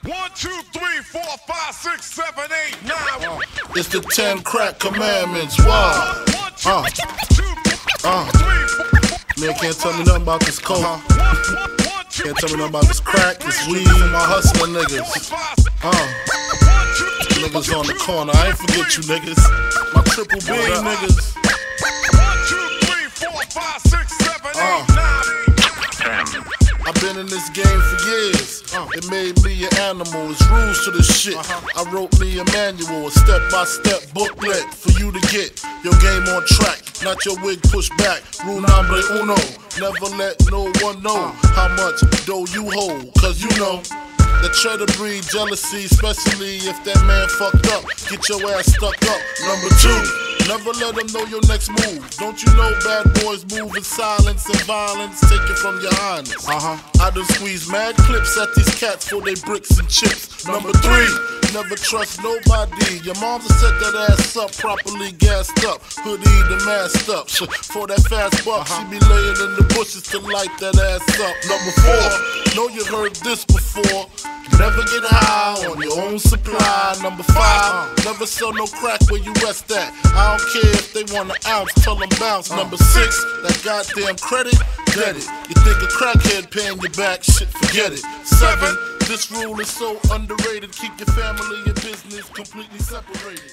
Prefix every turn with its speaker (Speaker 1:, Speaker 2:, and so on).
Speaker 1: 1, 2, 3, 4, 5, 6, 7, 8, 9.
Speaker 2: It's the 10 crack commandments. Why? Man can't tell me nothing about this coke. Can't tell me nothing about this crack, this weed, and my hustling niggas. Niggas on the corner, I ain't forget you niggas. My triple B niggas.
Speaker 1: 1, 2, 3, 4, 5, 6, 7, 8, 9.
Speaker 2: I've been in this game for years. It made me an animal. It's rules to this shit. I wrote me a manual, a step-by-step booklet for you to get your game on track. Not your wig pushed back. Rule number uno. Never let no one know how much dough you hold. Cause you know that try to breed jealousy, especially if that man fucked up. Get your ass stuck up. Number 2. Never let them know your next move. Don't you know bad boys move in silence and violence? Take it from your highness. I done squeeze mad clips at these cats for they bricks and chips. Number 3, never trust nobody. Your mom's set that ass up, properly gassed up, hoodie the masked up. For that fast buck, she be laying in the bushes to light that ass up. Number 4, know you heard this before. Never get high on your own supply. Number 5, never sell no crack where you rest at. I don't care if they want an ounce, tell them bounce. Number 6, that goddamn credit, get it. You think a crackhead paying you back, shit, forget it. 7, this rule is so underrated. Keep your family and business completely separated.